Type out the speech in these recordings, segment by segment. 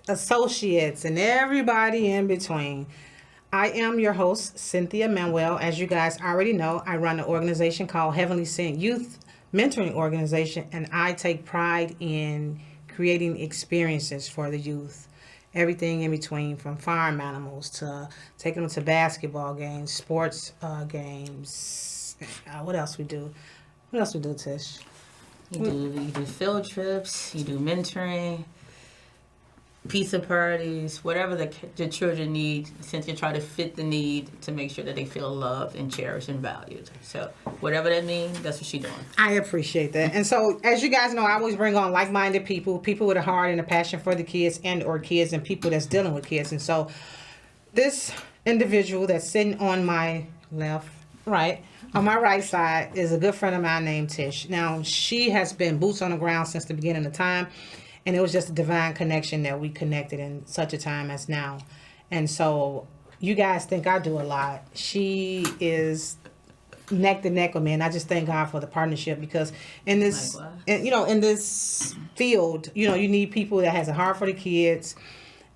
Associates, and everybody in between. I am your host, Cynthia Manuel. As you guys already know, I run an organization called Heavenly Cynt Youth Mentoring Organization, and I take pride in creating experiences for the youth. Everything in between, from farm animals to taking them to basketball games, sports games. What else we do? What else we do, Tish? You do field trips, you do mentoring, pizza parties, whatever the children need. Cynthia try to fit the need to make sure that they feel loved and cherished and valued. So whatever that means, that's what she's doing. I appreciate that. And so, as you guys know, I always bring on like-minded people with a heart and a passion for the kids or kids and people that's dealing with kids. And so this individual that's sitting on my on my right side is a good friend of mine named Tish. Now, she has been boots on the ground since the beginning of time. And it was just a divine connection that we connected in such a time as now. And so you guys think I do a lot. She is neck to neck with me. And I just thank God for the partnership, because in this, in this field, you need people that has a heart for the kids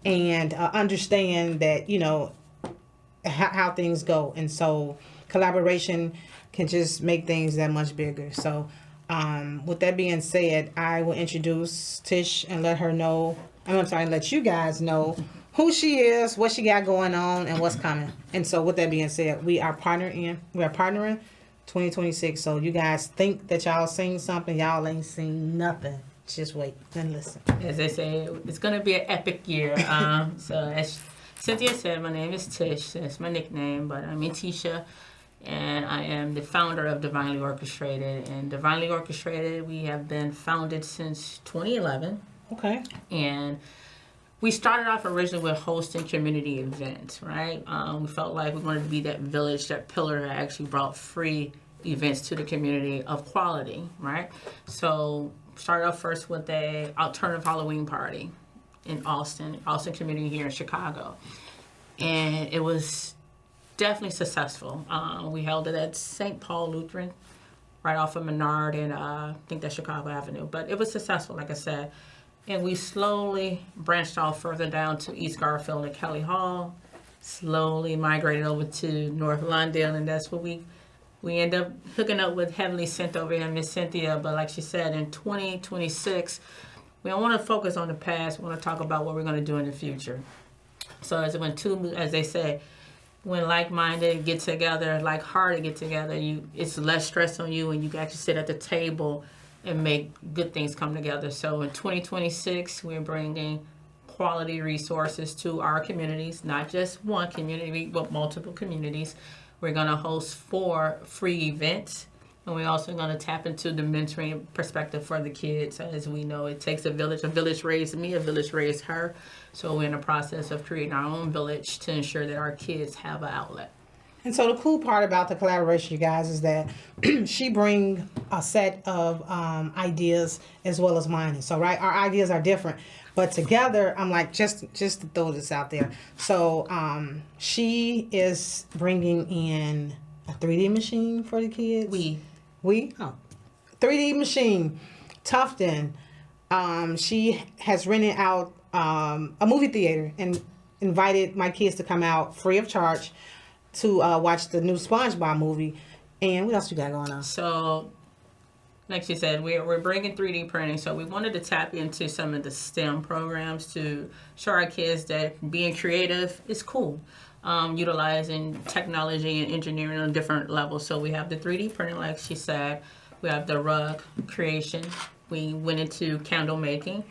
and understand that, how things go. And so collaboration can just make things that much bigger. So with that being said, I will introduce Tish and let you guys know who she is, what she got going on, and what's coming. And so with that being said, we are partnering 2026. So you guys think that y'all seen something, y'all ain't seen nothing. Just wait and listen. As they say, it's going to be an epic year. So as Cynthia said, my name is Tish. That's my nickname, but I'm Antisha. And I am the founder of Divinely Orchestrated. And Divinely Orchestrated, we have been founded since 2011. Okay. And we started off originally with hosting community events, right? We felt like we wanted to be that village, that pillar that actually brought free events to the community of quality, right? So started off first with a alternative Halloween party in Austin community here in Chicago. And it was definitely successful. We held it at St. Paul Lutheran, right off of Menard and I think that's Chicago Avenue. But it was successful, like I said. And we slowly branched off further down to East Garfield and Kelly Hall, slowly migrated over to North Lawndale, and that's where we end up hooking up with Heavenly Cynt over here, Miss Cynthia. But like she said, in 2026, we don't want to focus on the past. We want to talk about what we're going to do in the future. So as they say, when like-minded get together, like-hearted get together, it's less stress on you, and you got to sit at the table and make good things come together. So in 2026, we're bringing quality resources to our communities, not just one community, but multiple communities. We're going to host 4 free events, and we're also going to tap into the mentoring perspective for the kids. As we know, it takes a village. A village raised me, a village raised her. So we're in the process of creating our own village to ensure that our kids have an outlet. And so the cool part about the collaboration, you guys, is that she brings a set of ideas as well as mine. So, right, our ideas are different. But together, I'm like, just to throw this out there. So she is bringing in a 3D machine for the kids. 3D machine. Tufton. She has rented out a movie theater and invited my kids to come out free of charge to watch the new SpongeBob movie. And what else you got going on? So, like she said, we're bringing 3D printing. So we wanted to tap into some of the STEM programs to show our kids that being creative is cool. Utilizing technology and engineering on different levels. So we have the 3D printing, like she said. We have the rug creation. We went into candle making.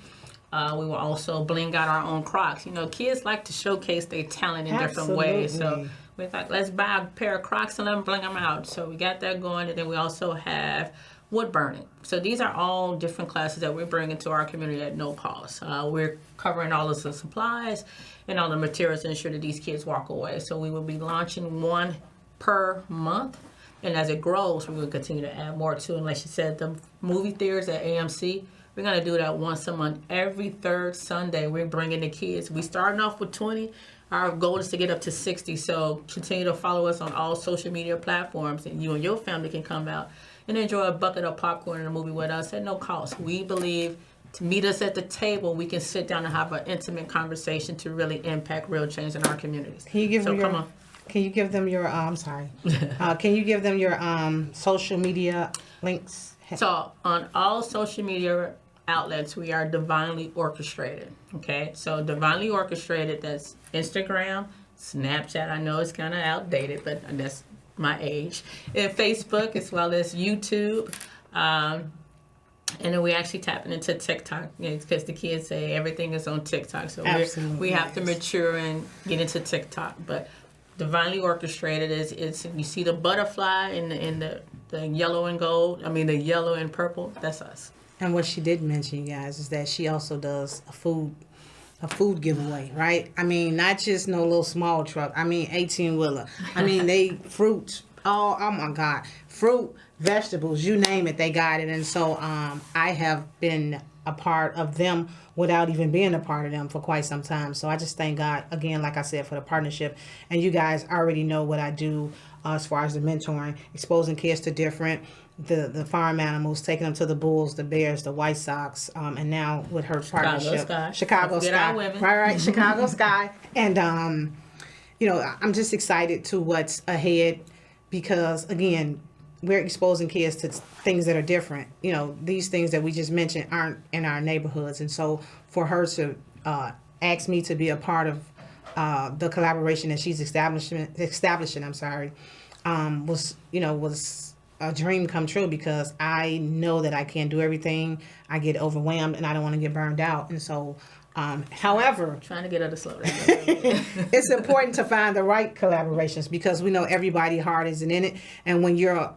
We will also bling out our own Crocs. Kids like to showcase their talent in different ways. So we thought, let's buy a pair of Crocs and let them bling them out. So we got that going. And then we also have wood burning. So these are all different classes that we're bringing to our community at no cost. We're covering all of the supplies and all the materials to ensure that these kids walk away. So we will be launching 1 per month. And as it grows, we will continue to add more to it. And like she said, the movie theaters at AMC, We're going to do that once a month. Every third Sunday, we're bringing the kids. We starting off with 20. Our goal is to get up to 60. So continue to follow us on all social media platforms, and you and your family can come out and enjoy a bucket of popcorn and a movie with us at no cost. We believe to meet us at the table, we can sit down and have an intimate conversation to really impact real change in our communities. Can you give them come your? on. Can you give them your? I'm sorry. Can you give them your social media links? So on all social media outlets, we are Divinely Orchestrated. Okay, so Divinely Orchestrated. That's Instagram, Snapchat. I know it's kind of outdated, but that's my age. And Facebook, as well as YouTube. And then we actually tapping into TikTok, because the kids say everything is on TikTok. So we have to mature and get into TikTok. But Divinely Orchestrated is you see the butterfly in the yellow and gold. I mean the yellow and purple. That's us. And what she did mention, you guys, is that she also does a food giveaway, right? I mean, not just no little small truck. I mean, 18-wheeler. I mean, they fruits. Oh my God, fruit, vegetables, you name it, they got it. And so I have been a part of them without even being a part of them for quite some time. So I just thank God, again, like I said, for the partnership. And you guys already know what I do as far as the mentoring, exposing kids to different, the farm animals, taking them to the Bulls, the Bears, the White Sox, and now with her partnership, Chicago Sky. Right, Chicago Sky. And, I'm just excited to what's ahead. Because, again, we're exposing kids to things that are different. These things that we just mentioned aren't in our neighborhoods. And so for her to ask me to be a part of the collaboration that she's establishing, was a dream come true, because I know that I can't do everything. I get overwhelmed and I don't want to get burned out. And so however, trying to get her to slow down. It's important to find the right collaborations, because we know everybody's heart isn't in it. And when you're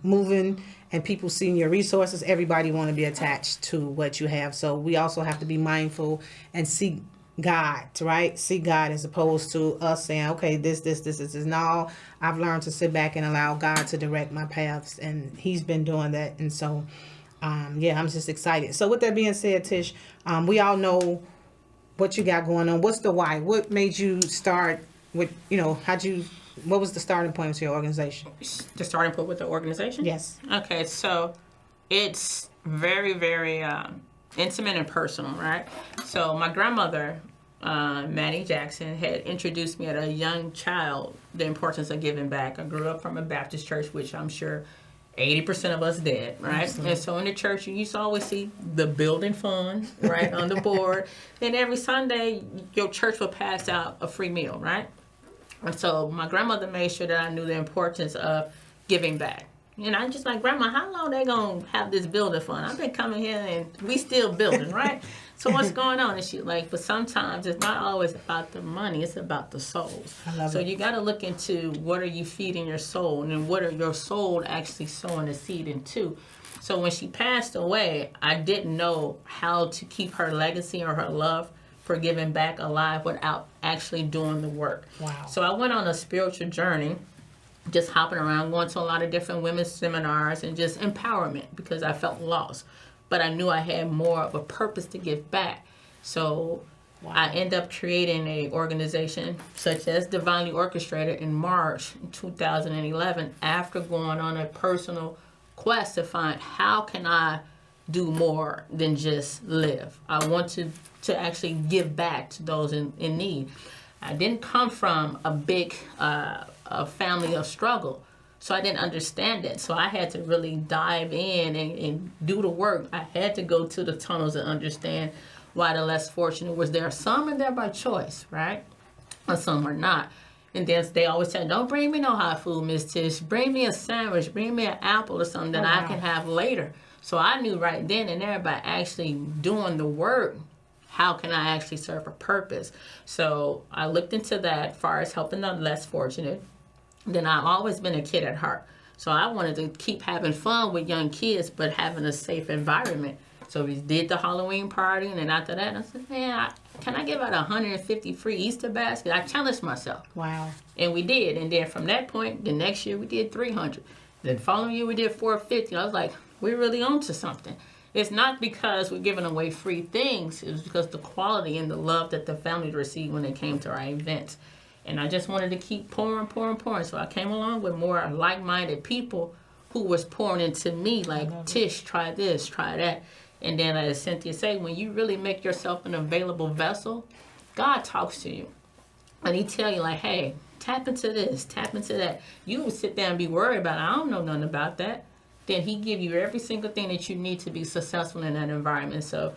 moving and people seeing your resources, everybody want to be attached to what you have. So we also have to be mindful and seek God, right? Seek God, as opposed to us saying, okay, this. No, I've learned to sit back and allow God to direct my paths, and He's been doing that. And so, I'm just excited. So with that being said, Tish, we all know what you got going on. What's the why? What made you start with, what was the starting point to your organization? The starting point with the organization? Yes. Okay, so it's very, very intimate and personal, right? So my grandmother, Manny Jackson, had introduced me as a young child the importance of giving back. I grew up from a Baptist church, which I'm sure 80% of us did, right? Absolutely. And so in the church, you used to always see the building fund, right, on the board. And every Sunday, your church would pass out a free meal, right? And so my grandmother made sure that I knew the importance of giving back. And I'm just like, Grandma, how long they going to have this building fund? I've been coming here and we still building, right? So what's going on? And she's like, but sometimes it's not always about the money, it's about the souls. So you got to look into what are you feeding your soul, and what are your soul actually sowing a seed into. So when she passed away, I didn't know how to keep her legacy or her love for giving back alive without actually doing the work. Wow. So I went on a spiritual journey, just hopping around, going to a lot of different women's seminars and just empowerment, because I felt lost. But I knew I had more of a purpose to give back. So I ended up creating an organization such as Divinely Orchestrated in March 2011, after going on a personal quest to find how can I do more than just live. I want to actually give back to those in need. I didn't come from a big a family of struggle, so I didn't understand it. So I had to really dive in and do the work. I had to go to the tunnels and understand why the less fortunate was there. Some are there by choice, right? And some are not. And then they always say, don't bring me no hot food, Miss Tish. Bring me a sandwich. Bring me an apple or something that I can have later. So I knew right then and there, by actually doing the work, how can I actually serve a purpose? So I looked into that as far as helping the less fortunate. Then I've always been a kid at heart. So I wanted to keep having fun with young kids, but having a safe environment. So we did the Halloween party, and then after that, I said, man, can I give out 150 free Easter baskets? I challenged myself. Wow. And we did. And then from that point, the next year we did 300. Then the following year we did 450. I was like, we're really on to something. It's not because we're giving away free things. It's because the quality and the love that the families received when they came to our events. And I just wanted to keep pouring. So I came along with more like-minded people who was pouring into me, like, Tish, try this, try that. And then, as Cynthia said, when you really make yourself an available vessel, God talks to you. And he tell you, like, hey, tap into this, tap into that. You would sit there and be worried about it. I don't know nothing about that. Then he give you every single thing that you need to be successful in that environment. So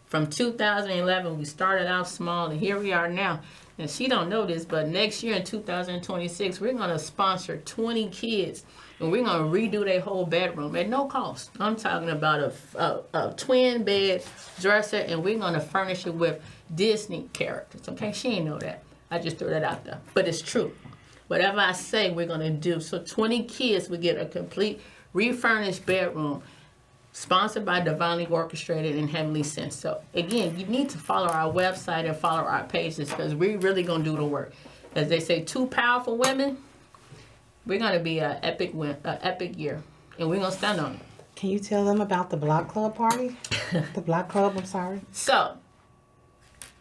from 2011, we started out small, and here we are now. And she don't know this, but next year in 2026, we're going to sponsor 20 kids, and we're going to redo their whole bedroom at no cost. I'm talking about a twin bed dresser, and we're going to furnish it with Disney characters. Okay, she ain't know that. I just threw that out there, but it's true. Whatever I say, we're going to do. So 20 kids will get a complete refurnished bedroom, sponsored by Divinely Orchestrated and Heavenly Cynt. So again, you need to follow our website and follow our pages, because we're really going to do the work. As they say, 2 powerful women, we're going to be an epic year, and we're going to stand on it. Can you tell them about the block club party? The block club, I'm sorry. So,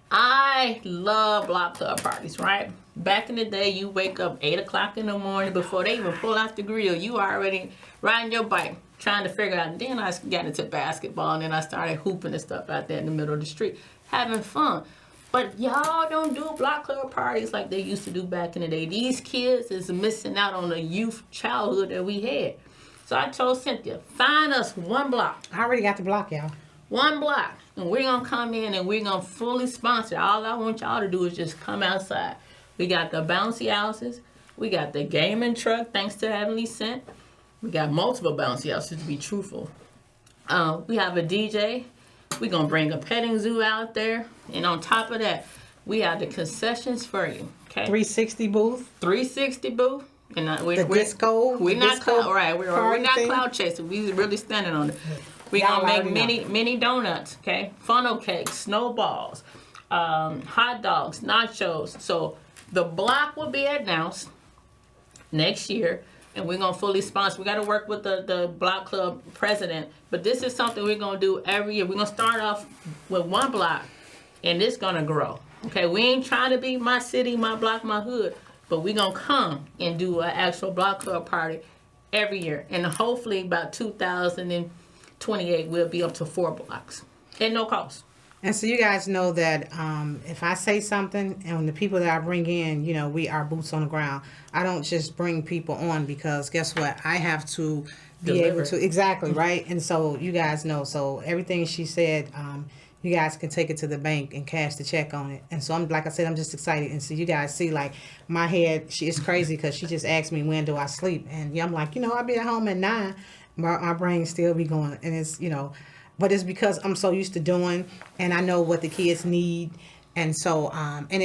I love block club parties, right? Back in the day, you wake up 8 o'clock in the morning before they even pull out the grill. You already riding your bike, trying to figure out. And then I got into basketball, and then I started hooping and stuff out there in the middle of the street, having fun. But y'all don't do block club parties like they used to do back in the day. These kids is missing out on the youth childhood that we had. So I told Cynthia, find us one block. I already got the block, y'all. One block. And we're going to come in and we're going to fully sponsor. All I want y'all to do is just come outside. We got the bouncy houses. We got the gaming truck, thanks to Heavenly Cynt. We got multiple bouncy houses, to be truthful. We have a DJ. We're going to bring a petting zoo out there. And on top of that, we have the concessions for you. Okay? 360 booth. 360 booth. And disco. We're not disco right. We're not cloud chasing. We really standing on it. We're going to make mini donuts, okay? Funnel cakes, snowballs, hot dogs, nachos. So the block will be announced next year, and we're going to fully sponsor. We got to work with the block club president, but this is something we're going to do every year. We're going to start off with one block, and it's going to grow, okay? We ain't trying to be my city, my block, my hood, but we're going to come and do an actual block club party every year, and hopefully about 2028, we'll be up to 4 blocks at no cost. And so you guys know that if I say something, and the people that I bring in, you know, we are boots on the ground. I don't just bring people on, because guess what? I have to be able to, exactly, right? And so you guys know, so everything she said, you guys can take it to the bank and cash the check on it. And so I'm, like I said, I'm just excited. And so you guys see, like, my head, she is crazy, because she just asked me, when do I sleep? And yeah, I'm like, you know, I'll be at home at 9. My brain still be going, and it's, you know, but it's because I'm so used to doing, and I know what the kids need. And so, and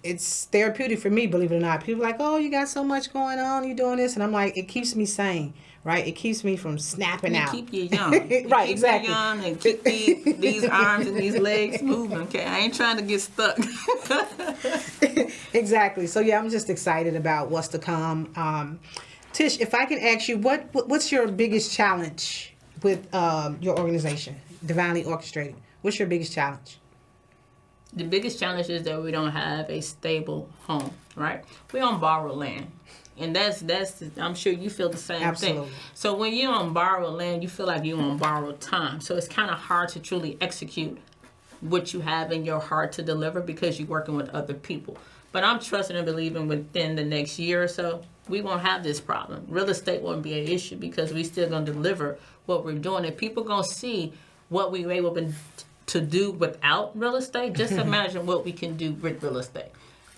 it's therapeutic for me, believe it or not. People are like, oh, you got so much going on, you doing this. And I'm like, it keeps me sane, right? It keeps me from snapping out. Keep you young. Right, exactly. You young and keep these arms and these legs moving, okay? I ain't trying to get stuck. Exactly. So, yeah, I'm just excited about what's to come. Tish, if I can ask you, what's your biggest challenge with your organization, Divinely Orchestrated? What's your biggest challenge? The biggest challenge is that we don't have a stable home, right? We're on borrowed land. And that's I'm sure you feel the same Absolutely. thing. So when you're on borrowed land, you feel like you're on borrowed time. So it's kind of hard to truly execute what you have in your heart to deliver, because you're working with other people. But I'm trusting and believing within the next year or so, we won't have this problem. Real estate won't be an issue, because we still going to deliver what we're doing. And people going to see what we were able to do without real estate. Just imagine what we can do with real estate.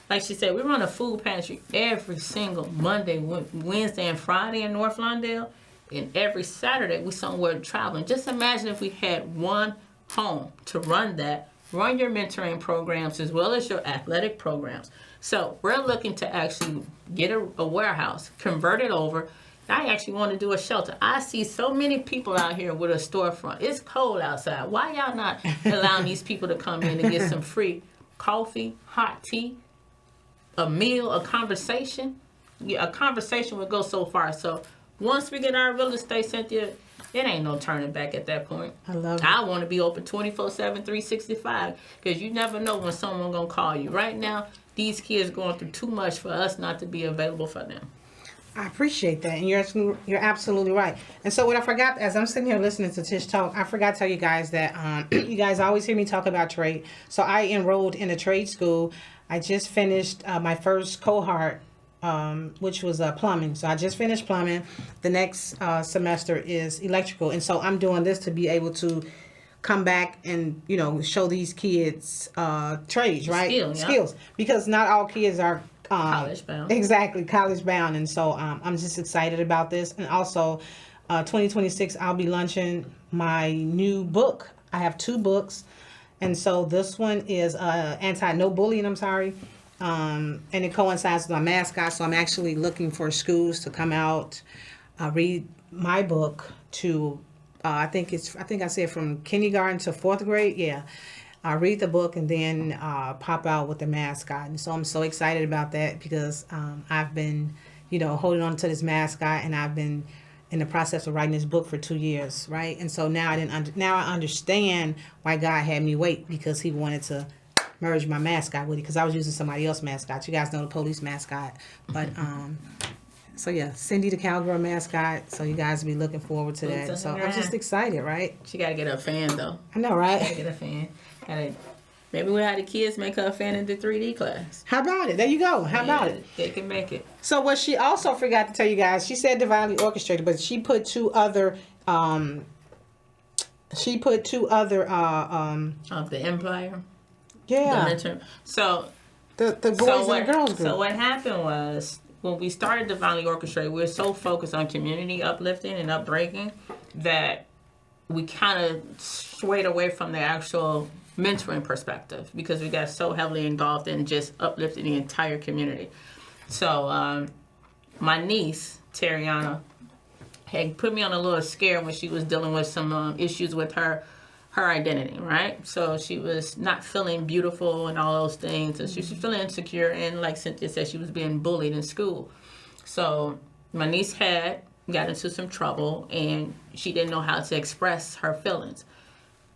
Like she said, we run a food pantry every single Monday, Wednesday, and Friday in North Lawndale. And every Saturday, we somewhere traveling. Just imagine if we had one home to run that, run your mentoring programs as well as your athletic programs. So we're looking to actually get a warehouse, convert it over. I actually want to do a shelter. I see so many people out here with a storefront. It's cold outside. Why y'all not allowing these people to come in and get some free coffee, hot tea, a meal, a conversation? Yeah, a conversation would go so far. So once we get our real estate, Cynthia, it ain't no turning back at that point. I love it. I want to be open 24/7, 365, because you never know when someone gonna call you. Right now, these kids going through too much for us not to be available for them. I appreciate that, and you're absolutely right. And so what I forgot, as I'm sitting here listening to Tish talk, I forgot to tell you guys that you guys always hear me talk about trade. So I enrolled in a trade school. I just finished my first cohort, which was plumbing. So I just finished plumbing. The next semester is electrical, and so I'm doing this to be able to come back and show these kids trades, right? Skills, because not all kids are College bound. Exactly, college bound, and so I'm just excited about this. And also, 2026, I'll be launching my new book. I have 2 books, and so this one is no bullying. I'm sorry. And it coincides with my mascot, so I'm actually looking for schools to come out, read my book to, I think I said from kindergarten to 4th grade, yeah. I read the book and then pop out with the mascot. And so I'm so excited about that because I've been, holding on to this mascot, and I've been in the process of writing this book for 2 years, right? And so now I understand why God had me wait, because he wanted to merge my mascot with it, because I was using somebody else's mascot. You guys know the police mascot. But so yeah, Cindy the cowgirl mascot. So you guys will be looking forward to that. So I'm just excited, right? She got to get a fan, though. I know, right? Got to get a fan. Maybe we'll have the kids make her a fan in the 3D class. How about it? There you go. How about it? They can make it. So what she also forgot to tell you guys, she said Divinely Orchestrated, but she put 2 other of the Empire. Yeah. So The boys and the girls group. So what happened was, when we started Divinely Orchestrated, we were so focused on community uplifting and upbreaking that we kind of swayed away from the actual mentoring perspective, because we got so heavily engulfed in just uplifting the entire community. So my niece, Terriana, had put me on a little scare when she was dealing with some issues with her identity, right? So she was not feeling beautiful and all those things. And she was feeling insecure, and like Cynthia said, she was being bullied in school. So my niece got into some trouble, and she didn't know how to express her feelings.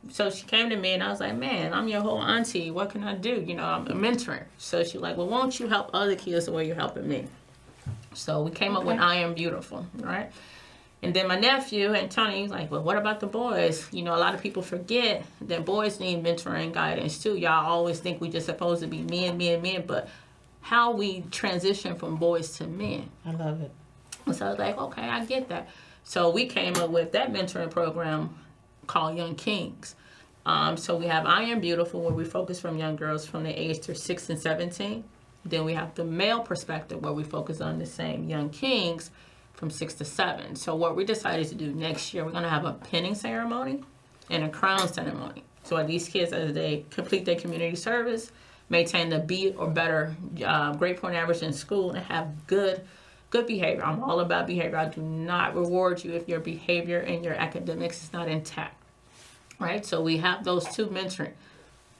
So she came to me, and I was like, man, I'm your whole auntie. What can I do? I'm a mentor. So she's like, well, won't you help other kids the way you're helping me? So we came up with I Am Beautiful, right? And then my nephew and Tony was like, well, what about the boys? A lot of people forget that boys need mentoring guidance too. Y'all always think we just supposed to be men, but how we transition from boys to men. I love it. So I was like, okay, I get that. So we came up with that mentoring program called Young Kings. So we have I Am Beautiful, where we focus from young girls from the age to 6 and 17. Then we have the male perspective, where we focus on the same Young Kings from 6 to 7. So what we decided to do next year, we're going to have a pinning ceremony and a crown ceremony. So these kids, as they complete their community service, maintain the B or better grade point average in school, and have good behavior. I'm all about behavior. I do not reward you if your behavior and your academics is not intact, right? So we have those 2 mentoring.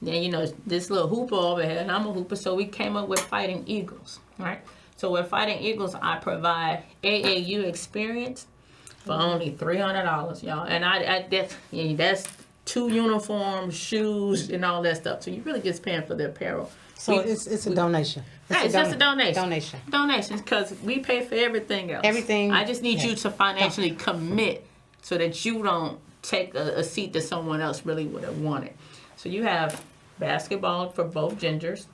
Then, this little hooper over here, and I'm a hooper, so we came up with Fighting Eagles, right? So with Fighting Eagles, I provide AAU experience for only $300, y'all. And that's 2 uniforms, shoes, and all that stuff. So you really just paying for the apparel. So it's a donation. It's just a donation. Donations, because we pay for everything else. Everything. I just need you to financially commit so that you don't take a seat that someone else really would have wanted. So you have basketball for both genders.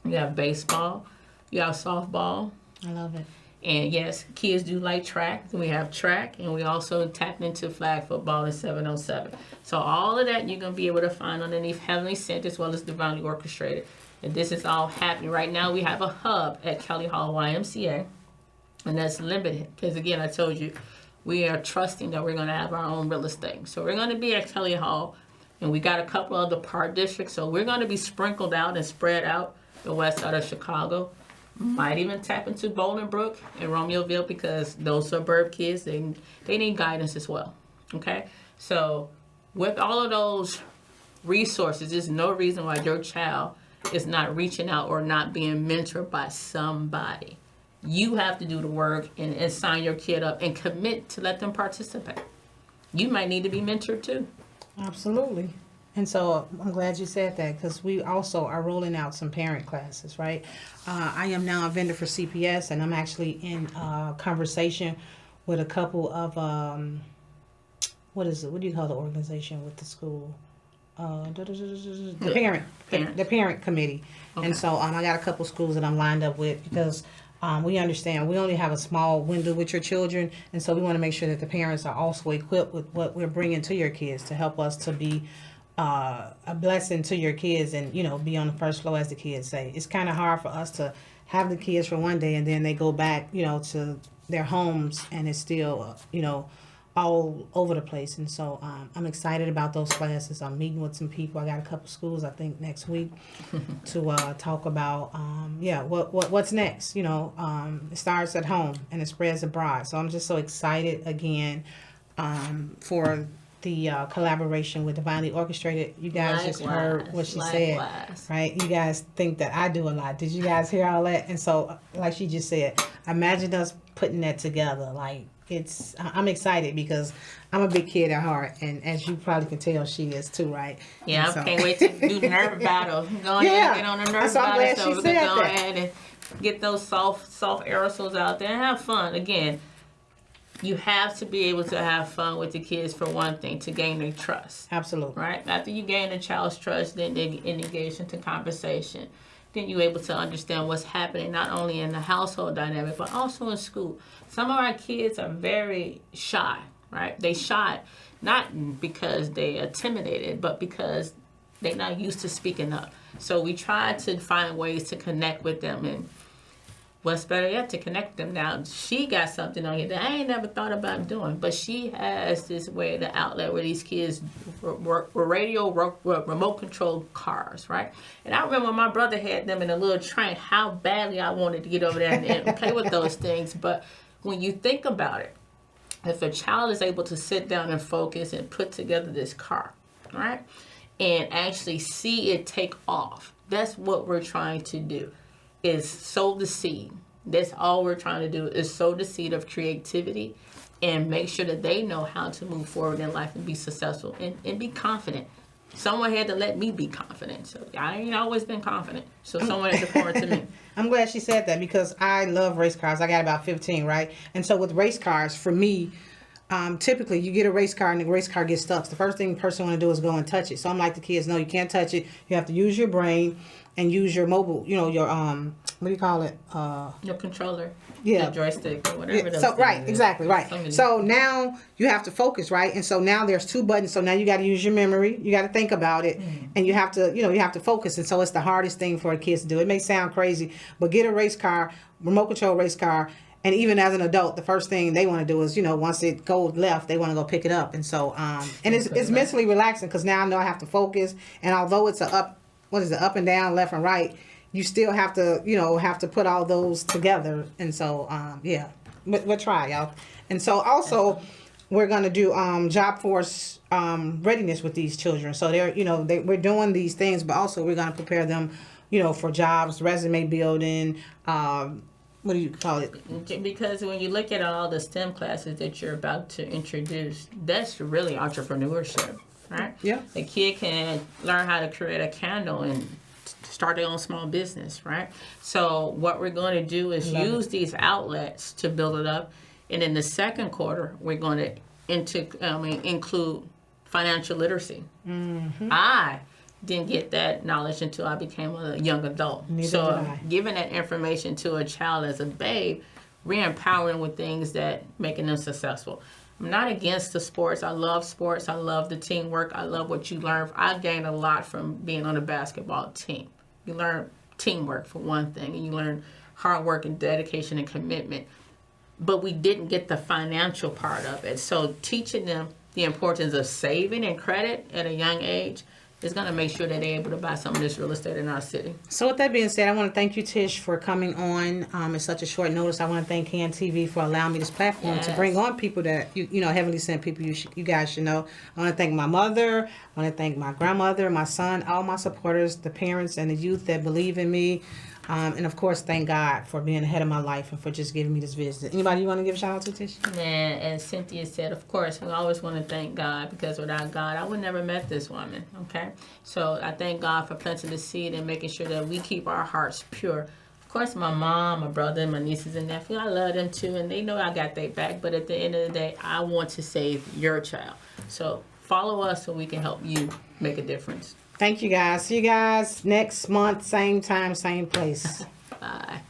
You have baseball. You have softball. I love it. And yes, kids do like track. We have track, and we also tapped into flag football in 707. So all of that you're going to be able to find underneath Heavenly Cynt, as well as Divinely Orchestrated. And this is all happening. Right now we have a hub at Kelly Hall YMCA, and that's limited because, again, I told you, we are trusting that we're going to have our own real estate. So we're going to be at Kelly Hall, and we got a couple other park districts. So we're going to be sprinkled out and spread out the west side of Chicago. Might even tap into Bolingbrook and Romeoville, because those suburb kids, they need guidance as well. Okay? So with all of those resources, there's no reason why your child is not reaching out or not being mentored by somebody. You have to do the work and sign your kid up and commit to let them participate. you might need to be mentored too. Absolutely. And so I'm glad you said that because we also are rolling out some parent classes, right? I am now a vendor for CPS, and I'm actually in conversation with a couple of, what is it? What do you call the organization with the school? The parent committee. Okay. And so I got a couple schools that I'm lined up with because we understand we only have a small window with your children, and so we want to make sure that the parents are also equipped with what we're bringing to your kids to help us to be a blessing to your kids and, you know, be on the first floor, as the kids say. It's kind of hard for us to have the kids for one day and then they go back, you know, to their homes and it's still, you know, all over the place. And so I'm excited about those classes. I'm meeting with some people. I got a couple schools, I think, next week to talk about, what's next. You know, it starts at home and it spreads abroad. So I'm just so excited again for the collaboration with Divinely Orchestrated. You guys just heard what she said, right? You guys think that I do a lot. Did you guys hear all that? And so, like she just said, imagine us putting that together. Like, I'm excited because I'm a big kid at heart, and as you probably can tell, she is too, right? Yeah, and I can't wait to do the nerve battle. Go ahead and get on the nerve so I'm battle. glad So she we said can go that. ahead and get those soft aerosols out there and have fun. Again, you have to be able to have fun with the kids for one thing, to gain their trust. Absolutely. Right? After you gain a child's trust, then they engage into conversation. Then you're able to understand what's happening not only in the household dynamic, but also in school. Some of our kids are very shy, right? They shy, not because they are intimidated, but because they're not used to speaking up. So we try to find ways to connect with them, and what's better yet, to connect them. Now, she got something on here that I ain't never thought about doing, but she has this way, the outlet where these kids work remote control cars, right? And I remember when my brother had them in a little train, how badly I wanted to get over there and play with those things. But when you think about it, if a child is able to sit down and focus and put together this car, right, and actually see it take off, that's what we're trying to do. Is sow the seed. That's all we're trying to do, is sow the seed of creativity and make sure that they know how to move forward in life and be successful and be confident. Someone had to let me be confident. So I ain't always been confident. So someone had to pour into me. I'm glad she said that because I love race cars. I got about 15, right? And so with race cars, for me, typically you get a race car and the race car gets stuck. The first thing the person want to do is go and touch it. So I'm like the kids, no, you can't touch it. You have to use your brain and use your mobile, you know, your what do you call it? Your controller. Yeah. The joystick or whatever. Yeah, so right, exactly, right. So now you have to focus, right? And so now there's two buttons. So now you got to use your memory. You got to think about it, and you have to, you have to focus. And so it's the hardest thing for kids to do. It may sound crazy, but get a race car, remote control race car. And even as an adult, the first thing they want to do is, once it goes left, they want to go pick it up. And so, and it's mentally relaxing because now I know I have to focus. And although it's up and down, left and right, you still have to, put all those together. And so, we'll try, y'all. And so also, we're going to do job force readiness with these children. So we're doing these things, but also we're going to prepare them, for jobs, resume building, what do you call it? Because when you look at all the STEM classes that you're about to introduce, that's really entrepreneurship, right? Yeah. The kid can learn how to create a candle and start their own small business, right? So what we're going to do is use these outlets to build it up. And in the second quarter, we're going to include financial literacy. Mm-hmm. I didn't get that knowledge until I became a young adult. Giving that information to a child as a babe, re-empowering with things that making them successful. I'm not against the sports. I love sports. I love the teamwork. I love what you learn. I gained a lot from being on a basketball team. You learn teamwork for one thing, and you learn hard work and dedication and commitment. But we didn't get the financial part of it. So teaching them the importance of saving and credit at a young age is going to make sure that they're able to buy some of this real estate in our city. So with that being said, I want to thank you, Tish, for coming on at such a short notice. I want to thank CAN TV for allowing me this platform to bring on people that, heavenly sent people you guys should know. I want to thank my mother. I want to thank my grandmother, my son, all my supporters, the parents and the youth that believe in me. And of course, thank God for being ahead of my life and for just giving me this visit. Anybody you want to give a shout out to, Tish? Man, as Cynthia said, of course, we always want to thank God, because without God, I would never met this woman, okay? So I thank God for planting the seed and making sure that we keep our hearts pure. Of course, my mom, my brother, my nieces and nephew, I love them too, and they know I got their back, but at the end of the day, I want to save your child. So follow us so we can help you make a difference. Thank you, guys. See you guys next month, same time, same place. Bye.